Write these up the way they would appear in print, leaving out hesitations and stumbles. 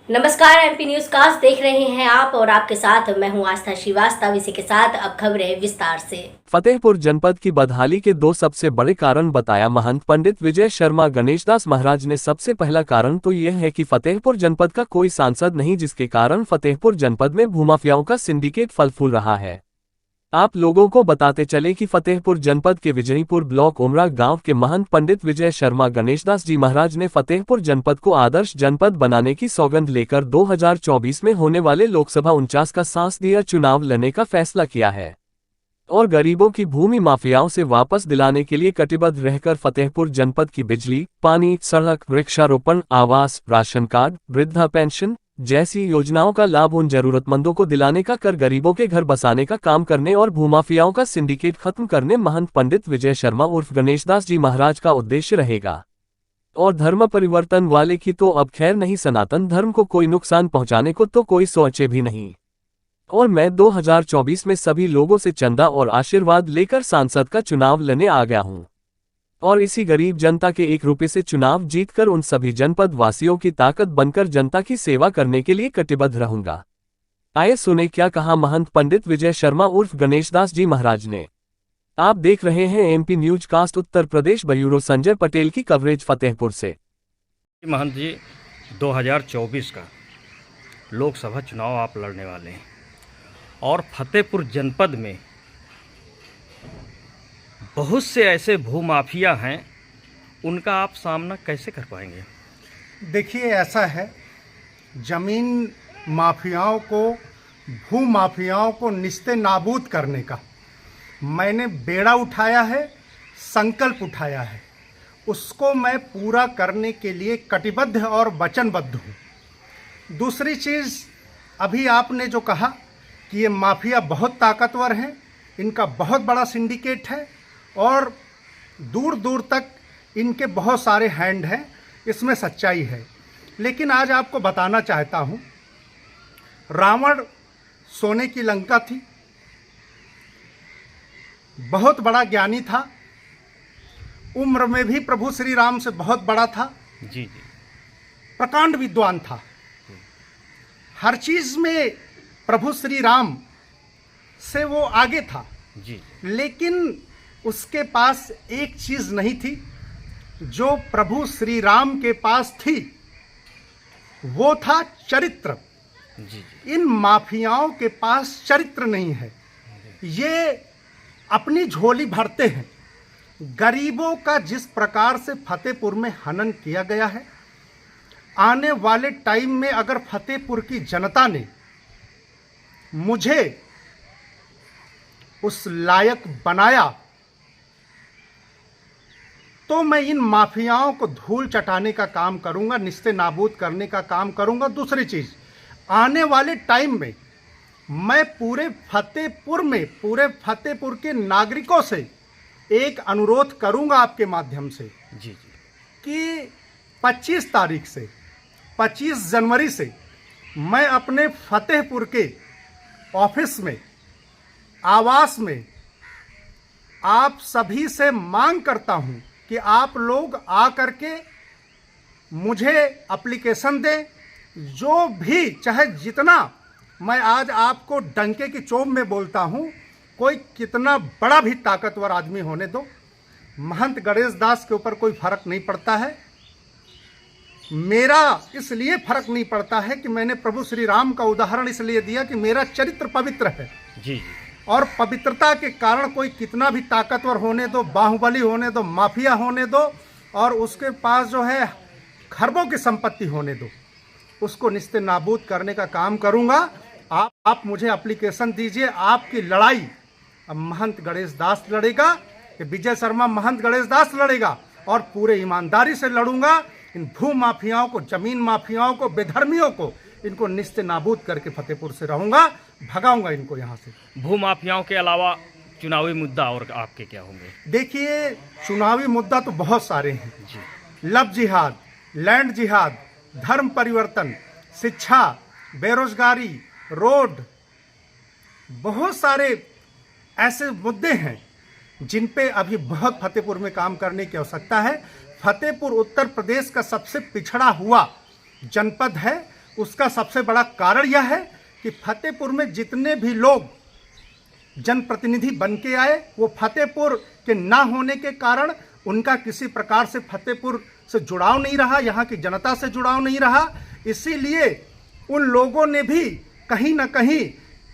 नमस्कार, MP news cast देख रहे हैं आप और आपके साथ मैं हूं आस्था श्रीवास्तव। इसी के साथ अब खबरें विस्तार से। फतेहपुर जनपद की बदहाली के दो सबसे बड़े कारण बताया महंत पंडित विजय शर्मा गणेशदास महाराज ने। सबसे पहला कारण तो यह है कि फतेहपुर जनपद का कोई सांसद नहीं, जिसके कारण फतेहपुर जनपद में भूमाफियाओं का सिंडिकेट फल फूल रहा है। आप लोगों को बताते चले कि फतेहपुर जनपद के विजयपुर ब्लॉक उमरा गांव के महंत पंडित विजय शर्मा गणेशदास जी महाराज ने फतेहपुर जनपद को आदर्श जनपद बनाने की सौगंध लेकर 2024 में होने वाले लोकसभा 49 का सांसदीय चुनाव लड़ने का फैसला किया है और गरीबों की भूमि माफियाओं से वापस दिलाने के लिए कटिबद्ध रहकर फतेहपुर जनपद की बिजली, पानी, सड़क, वृक्षारोपण, आवास, राशन कार्ड, वृद्धा पेंशन जैसी योजनाओं का लाभ उन जरूरतमंदों को दिलाने का, कर गरीबों के घर बसाने का काम करने और भूमाफियाओं का सिंडिकेट खत्म करने महंत पंडित विजय शर्मा उर्फ गणेशदास जी महाराज का उद्देश्य रहेगा। और धर्म परिवर्तन वाले की तो अब खैर नहीं, सनातन धर्म को कोई नुकसान पहुंचाने को तो कोई सोचे भी नहीं। और मैं 2024 में सभी लोगों से चंदा और आशीर्वाद लेकर सांसद का चुनाव लड़ने आ गया हूं और इसी गरीब जनता के 1 रुपये से चुनाव जीतकर उन सभी जनपद वासियों की ताकत बनकर जनता की सेवा करने के लिए कटिबद्ध रहूंगा। आइए सुने क्या कहा महंत पंडित विजय शर्मा उर्फ गणेशदास जी महाराज ने। आप देख रहे हैं MP news cast Uttar Pradesh, bureau Sanjay Patel की कवरेज फतेहपुर से। महंत जी, 2024 का लोकसभा चुनाव आप लड़ने वाले हैं और फतेहपुर जनपद में बहुत से ऐसे भूमाफिया हैं, उनका आप सामना कैसे कर पाएंगे? देखिए, ऐसा है, ज़मीन माफियाओं को, भू माफियाओं को निस्ते नाबूद करने का मैंने बेड़ा उठाया है, संकल्प उठाया है। उसको मैं पूरा करने के लिए कटिबद्ध और वचनबद्ध हूँ। दूसरी चीज़, अभी आपने जो कहा कि ये माफिया बहुत ताकतवर हैं, इनका बहुत बड़ा सिंडिकेट है और दूर दूर तक इनके बहुत सारे हैंड हैं, इसमें सच्चाई है। लेकिन आज आपको बताना चाहता हूँ, रावण सोने की लंका थी, बहुत बड़ा ज्ञानी था, उम्र में भी प्रभु श्री राम से बहुत बड़ा था, जी, प्रकांड विद्वान था, हर चीज़ में प्रभु श्री राम से वो आगे था। जी। लेकिन उसके पास एक चीज़ नहीं थी जो प्रभु श्री राम के पास थी, वो था चरित्र। जी। इन माफियाओं के पास चरित्र नहीं है, ये अपनी झोली भरते हैं। गरीबों का जिस प्रकार से फतेहपुर में हनन किया गया है, आने वाले टाइम में अगर फतेहपुर की जनता ने मुझे उस लायक बनाया तो मैं इन माफियाओं को धूल चटाने का काम करूंगा, निस्ते नाबूद करने का काम करूंगा। दूसरी चीज़, आने वाले टाइम में मैं पूरे फतेहपुर के नागरिकों से एक अनुरोध करूंगा आपके माध्यम से, जी, कि 25 जनवरी से मैं अपने फतेहपुर के ऑफिस में, आवास में आप सभी से मांग करता हूं कि आप लोग आ करके मुझे एप्लीकेशन दें। जो भी, चाहे जितना, मैं आज आपको डंके की चोट में बोलता हूं, कोई कितना बड़ा भी ताकतवर आदमी होने दो, महंत गणेशदास के ऊपर कोई फर्क नहीं पड़ता है। मेरा इसलिए फर्क नहीं पड़ता है कि मैंने प्रभु श्री राम का उदाहरण इसलिए दिया कि मेरा चरित्र पवित्र है। जी। और पवित्रता के कारण कोई कितना भी ताकतवर होने दो, बाहुबली होने दो, माफिया होने दो, और उसके पास जो है खरबों की संपत्ति होने दो, उसको निस्ते नाबूद करने का काम करूंगा। आप मुझे एप्लीकेशन दीजिए। आपकी लड़ाई अब महंत गणेशदास लड़ेगा, कि विजय शर्मा महंत गणेशदास लड़ेगा, और पूरे ईमानदारी से लड़ूंगा। इन भू माफियाओं को, जमीन माफियाओं को, बेधर्मियों को, इनको निस्ते नाबूद करके फतेहपुर से रहूंगा, भगाऊंगा इनको यहाँ से। भूमाफियाओं के अलावा चुनावी मुद्दा और आपके क्या होंगे? देखिए, चुनावी मुद्दा तो बहुत सारे हैं जी। लव जिहाद, लैंड जिहाद, धर्म परिवर्तन, शिक्षा, बेरोजगारी, रोड, बहुत सारे ऐसे मुद्दे हैं जिन पे अभी बहुत फतेहपुर में काम करने की आवश्यकता है। फतेहपुर उत्तर प्रदेश का सबसे पिछड़ा हुआ जनपद है, उसका सबसे बड़ा कारण यह है कि फतेहपुर में जितने भी लोग जनप्रतिनिधि बन के आए वो फतेहपुर के ना होने के कारण उनका किसी प्रकार से फतेहपुर से जुड़ाव नहीं रहा, यहाँ की जनता से जुड़ाव नहीं रहा। इसीलिए उन लोगों ने भी कहीं ना कहीं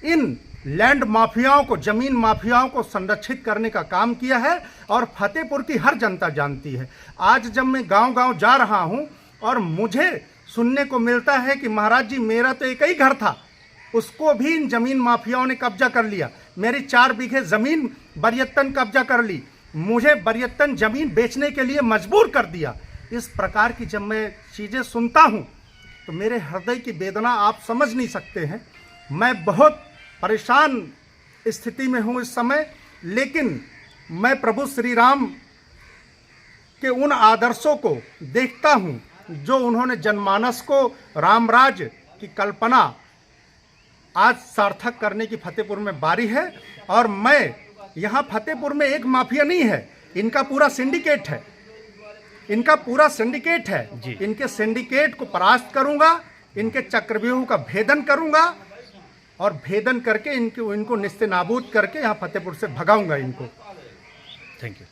इन लैंड माफियाओं को, जमीन माफियाओं को संरक्षित करने का काम किया है और फतेहपुर की हर जनता जानती है। आज जब मैं गांव-गांव जा रहा हूं और मुझे सुनने को मिलता है कि महाराज जी मेरा तो एक ही घर था, उसको भी इन जमीन माफियाओं ने कब्जा कर लिया, मेरी 4 बीघे ज़मीन बरियत्तन कब्जा कर ली, मुझे बरियत्तन ज़मीन बेचने के लिए मजबूर कर दिया। इस प्रकार की जब मैं चीज़ें सुनता हूँ तो मेरे हृदय की वेदना आप समझ नहीं सकते हैं। मैं बहुत परेशान स्थिति में हूँ इस समय, लेकिन मैं प्रभु श्री राम के उन आदर्शों को देखता हूँ जो उन्होंने जनमानस को रामराज की कल्पना आज सार्थक करने की फतेहपुर में बारी है। और मैं यहाँ फतेहपुर में एक माफिया नहीं है, इनका पूरा सिंडिकेट है, इनका पूरा सिंडिकेट है। इनके सिंडिकेट को परास्त करूंगा, इनके चक्रव्यूह का भेदन करूंगा और भेदन करके इनको निस्तेनाबूद करके यहाँ फतेहपुर से भगाऊंगा इनको। Thank you.